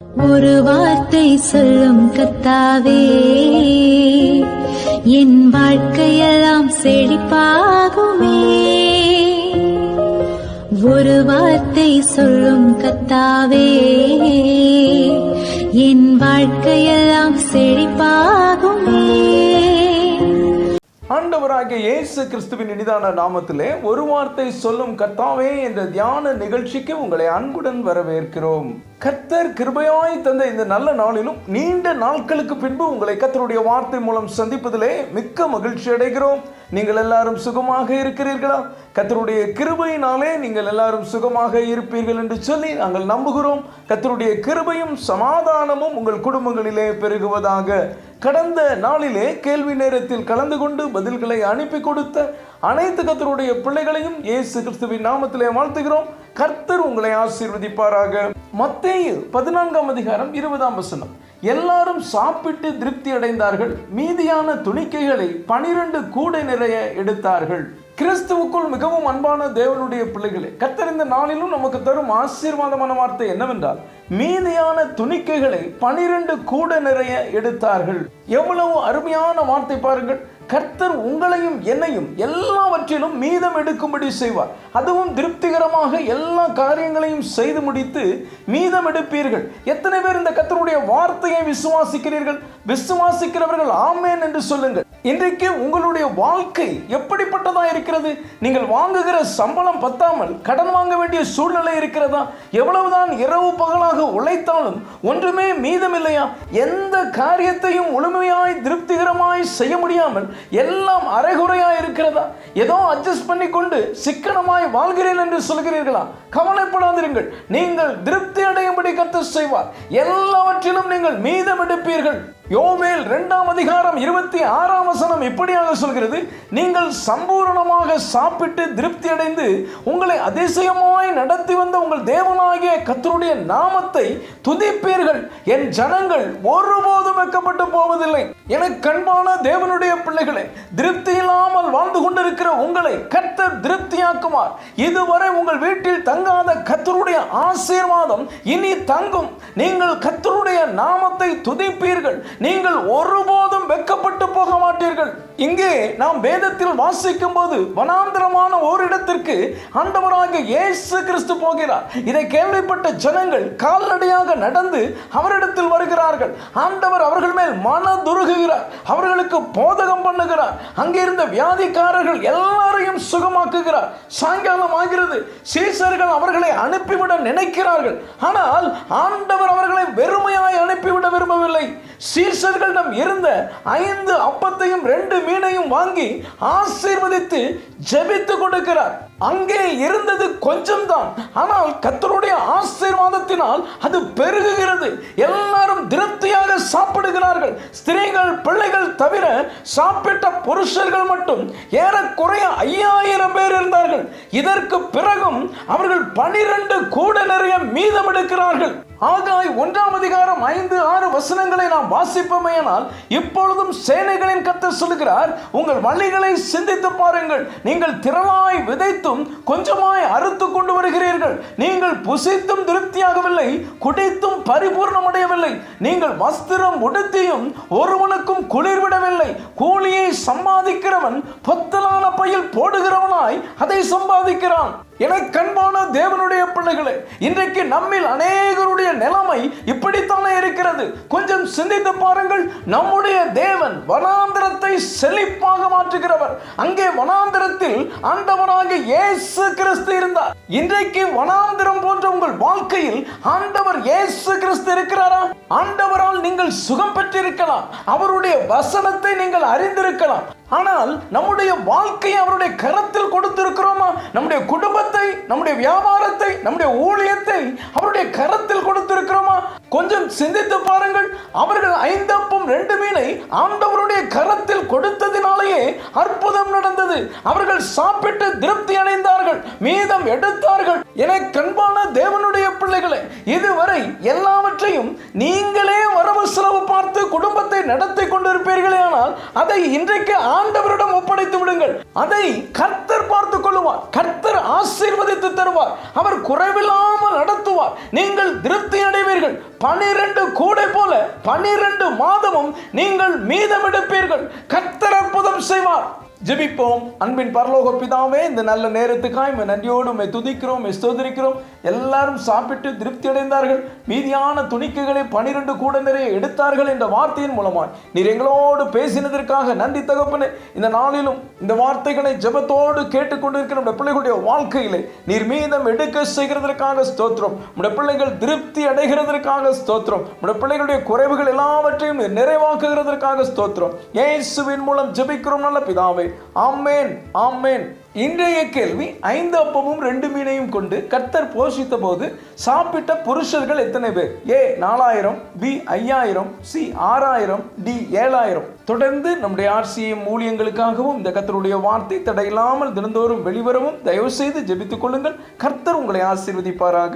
ஒரு வார்த்தை சொல்லும் கர்த்தாவே, என் வாழ்க்கையெல்லாம் செழிப்பாகுமே. ஒரு வார்த்தை சொல்லும் கர்த்தாவே, என் வாழ்க்கையெல்லாம் செழிப்பாகுமே. ஆண்டவராகிய இயேசு கிறிஸ்துவின் இனிதான நாமத்திலே ஒரு வார்த்தை சொல்லும் கர்த்தாவே என்ற தியான நிகழ்ச்சிக்கு உங்களை அன்புடன் வரவேற்கிறோம். கர்த்தர் கிருபையாய் தந்த இந்த நல்ல நாளிலும் நீண்ட நாட்களுக்கு பின்பு உங்களை கர்த்தருடைய வார்த்தை மூலம் சந்திப்பதிலே மிக்க மகிழ்ச்சி அடைகிறோம். நீங்கள் எல்லாரும் சுகமாக இருக்கிறீர்களா? கர்த்தருடைய கிருபையினாலே நீங்கள் எல்லாரும் சுகமாக இருப்பீர்கள் என்று சொல்லி நாங்கள் நம்புகிறோம். கர்த்தருடைய கிருபையும் சமாதானமும் உங்கள் குடும்பங்களிலே பெருகுவதாக. கடந்த நாளிலே கேள்வி நேரத்தில் கலந்து கொண்டு பதில்களை அனுப்பி கொடுத்த அனைத்து கர்த்தருடைய பிள்ளைகளையும் இயேசு கிறிஸ்துவின் நாமத்திலே வாழ்த்துகிறோம். கர்த்தர் உங்களை ஆசீர்வதிப்பாராக. மத்தேயு 14ஆம் அதிகாரம் 20ஆம் வசனம். எல்லாரும் சாப்பிட்டு திருப்தி அடைந்தார்கள், மீதியான துணிக்கைகளை 12 கூடை நிறைய எடுத்தார்கள். கிறிஸ்துவுக்குள் மிகவும் அன்பான தேவனுடைய பிள்ளைகளே, கர்த்தர் இந்த நாளிலும் நமக்கு தரும் ஆசீர்வாதமான வார்த்தை என்னவென்றால், மீதியான துணிக்கைகளை 12 கூடை நிறைய எடுத்தார்கள். எவ்வளவு அருமையான வார்த்தை பாருங்கள். கர்த்தர் உங்களையும் என்னையும் எல்லாவற்றிலும் மீதம் எடுக்கும்படி செய்வார். அதுவும் திருப்திகரமாக எல்லா காரியங்களையும் செய்து முடித்து மீதம் எடுப்பீர்கள். எத்தனை பேர் இந்த கர்த்தருடைய வார்த்தையை விசுவாசிக்கிறீர்கள்? விசுவாசிக்கிறவர்கள் ஆமென் என்று சொல்லுங்கள். இன்றைக்கு உங்களுடைய வாழ்க்கை எப்படிப்பட்டதா இருக்கிறது? நீங்கள் வாங்குகிற சம்பளம் பத்தாமல் கடன் வாங்க வேண்டிய சூழ்நிலை இருக்கிறதா? எவ்வளவுதான் இரவு பகலாக உழைத்தாலும் ஒன்றுமே மீதம் இல்லையா? எந்த காரியத்தையும் முழுமையாய் திருப்திகரமாய் செய்ய முடியாமல் எல்லாம் அரைகுறையாய் இருக்கிறதா? ஏதோ அட்ஜஸ்ட் பண்ணி கொண்டு சிக்கனமாய் வாழ்கிறேன் என்று சொல்கிறீர்களா? கவலைப்படாதிருங்கள். நீங்கள் திருப்தி அடையும்படி கர்த்தர் செய்வார். எல்லாவற்றிலும் நீங்கள் மீதம் எடுப்பீர்கள். யோவேல் 2ஆம் அதிகாரம் 26ஆம் வசனம் இப்படியாக சொல்கிறது, நீங்கள் சம்பூரணமாக சாப்பிட்டு திருப்தி அடைந்து உங்களை அதிசயமாய் நடத்தி வந்த உங்கள் தேவனாகிய கர்த்தருடைய நாமத்தை துதிப்பீர்கள். என் ஜனங்கள் ஒருபோதும் வெட்கப்பட்டு போவதில்லை. எனக்கு அன்பான தேவனுடைய பிள்ளைகளே, திருப்தி இல்லாமல் வாழ்ந்து கொண்டிருக்கிற உங்களை கர்த்தர் திருப்தியாக்குமார். இதுவரை உங்கள் வீட்டில் தங்காத கர்த்தருடைய ஆசீர்வாதம் இனி தங்கும். நீங்கள் கர்த்தருடைய நாமத்தை துதிப்பீர்கள். நீங்கள் ஒருபோதும் வெட்கப்பட்டு போக மாட்டீர்கள். இங்கே நாம் வேதத்தில் வாசிக்கும் போது வனாந்தரமான ஓரிடத்திற்கு ஆண்டவராகிய இயேசு கிறிஸ்து போகிறார். இதை கேள்விப்பட்ட ஜனங்கள் கால்நடையாக நடந்து அவரிடத்தில் வருகிறார்கள். ஆண்டவர் அவர்கள் மேல் மனதுருகுகிறார். அவர்களுக்கு போதகம் பண்ணுகிறார். அங்கே இருந்த வியாதிக்காரர்கள் எல்லாரையும் சுகமாக்குகிறார். சாயங்காலம் ஆகிறது. சீசர்கள் அவர்களை அனுப்பிவிட நினைக்கிறார்கள். ஆனால் ஆண்டவர் அவர்களை வெறுமையாய் அனுப்பிவிட விரும்பவில்லை. சீசர்களிடம் இருந்த 5 அப்பத்தையும் 2 மீனையும் வாங்கி ஆசீர்வதித்து ஜெபித்து கொடுக்கிறார். அங்கே இருந்தது கொஞ்சம் தான், ஆனால் கர்த்தருடைய ஆசீர்வாதத்தினால் அது பெருகுகிறது. எல்லாரும் திருப்தியாக சாப்பிடுகிறார்கள். ஸ்திரீகள் பிள்ளைகள் தவிர சாப்பிட்ட புருஷர்கள் மட்டும் ஏறக்குறைய 5000 பேர் இருந்தார்கள். இதற்கு பிறகும் அவர்கள் 12 கூட நிறைய மீதம் எடுக்கிறார்கள். ஆகாய் 1ஆம் அதிகாரம் 5-6 வசனங்களை நாம் வாசிப்போமேயானால், இப்பொழுதும் சேனைகளின் கர்த்தர் சொல்கிறார், உங்கள் வழிகளை சிந்தித்து பாருங்கள். நீங்கள் திரளாய் விதைத்தும் கொஞ்சமாய் அறுத்து கொண்டு வருகிறீர்கள். நீங்கள் புசித்தும் திருப்தியாகவில்லை, குடித்தும் பரிபூர்ணம் அடையவில்லை. நீங்கள் வஸ்திரம் உடுத்தியும் ஒருவனுக்கும் குளிர்விடவில்லை. கூலியை சம்பாதிக்கிறவன் பொத்தலான பையில் போடுகிறவனாய் அதை சம்பாதிக்கிறான். எனக்கு அன்பான தேவனுடைய பிள்ளைகளே, இன்றைக்கு நம்மில் அநேகருடைய நிலைமை இப்படித்தானே இருக்கிறது. கொஞ்சம் சிந்தித்து பாருங்கள். நம்முடைய தேவன் வனாந்தரத்தை செழிப்பாக மாற்றுகிறவர். அங்கே வனாந்தரத்தில் ஆண்டவராகிய இயேசு கிறிஸ்து இருந்தார். இன்றைக்கு வனாந்தரம் போன்ற உங்கள் வாழ்க்கையில் ஆண்டவர் இயேசு கிறிஸ்து இருக்கிறாரா? ஆண்டவரால் நீங்கள் சுகம் பெற்றிருக்கலாம். அவருடைய வசனத்தை நீங்கள் அறிந்திருக்கலாம். ஆனால் நம்முடைய வாழ்க்கையை அவருடைய கரத்தில் கொடுத்திருக்கிறோமா? நம்முடைய குடும்பத்தை, நம்முடைய வியாபாரத்தை, நம்முடைய ஊழியத்தை அவருடைய கரத்தில் கொடுத்திருக்கிறோமா? கொஞ்சம் சிந்தித்து பாருங்கள். அவர்கள் 5 அப்பம் 2 மீனை ஆண்டவருடைய கரத்தில் கொடுத்ததினாலேயே அற்புதம் நடந்தது. அவர்கள் சாப்பிட்டு திருப்தி அடைந்தார்கள், மீதம் எடுத்தார்கள். எனக்கு அன்பான தேவனுடைய பிள்ளைகளே, இதுவரை எல்லாவற்றையும் நீங்களே வரவு செலவு பார்த்து குடும்பத்தை நடத்தி கொண்டிருப்பீர்களே, ஆனால் அதை இன்றைக்கு ஆண்டவரிடம் ஒப்படைத்து விடுங்கள். அதை கர்த்தர் பார்த்துக் கொள்ளுவார். கர்த்தர் ஆசீர்வதித்து தருவார். அவர் குறைவில்லாமல் நடத்துவார். நீங்கள் திருப்தி அடைவீர்கள். 12 கூடை போல 12 மாதமும் நீங்கள் மீதமெடுப்பீர்கள். கர்த்தர் அற்புதம் செய்வார். ஜெபிப்போம். அன்பின் பரலோக பிதாவே, இந்த நல்ல நேரத்துக்காய் நன்றியோடு உம்மை துதிக்கிறோம், ஸ்தோத்திரிக்கிறோம். எல்லாரும் சாப்பிட்டு திருப்தி அடைந்தார்கள். மீதியான துணிக்கைகளை 12 கூட நிறைய எடுத்தார்கள் என்ற வார்த்தையின் மூலமாய் நீர் எங்களோடு பேசினதற்காக நன்றி தகப்பனே. இந்த நாளிலும் இந்த வார்த்தைகளை ஜெபத்தோடு கேட்டுக்கொண்டிருக்கிற நம்முடைய பிள்ளைகளுடைய வாழ்க்கையிலே நீர் மீதம் எடுக்க செய்கிறதற்காக ஸ்தோத்திரம். நம்முடைய பிள்ளைகள் திருப்தி அடைகிறதற்காக ஸ்தோத்திரம். நம்முடைய பிள்ளைகளுடைய குறைவுகள் எல்லாவற்றையும் நிறைவாக்குகிறதற்காக ஸ்தோத்திரம். இயேசுவின் மூலம் ஜெபிக்கிறோம் நல்ல பிதாவே. ஆமென், ஆமென். இன்றைய கேள்வி, 5 அப்பமும் 2 மீனையும் கொண்டு கர்த்தர் போஷித்த போது சாப்பிட்ட புருஷர்கள் எத்தனை பேர்? ஏ 4000, பி 5000, சி 6000, டி 7000. தொடர்ந்து நம்முடைய RCM ஊழியங்களுக்காகவும் இந்த கர்த்தருடைய வார்த்தை தடையில்லாமல் தினந்தோறும் வெளிவரவும் தயவு செய்து ஜெபித்துக் கொள்ளுங்கள். கர்த்தர் உங்களை ஆசீர்வதிப்பாராக.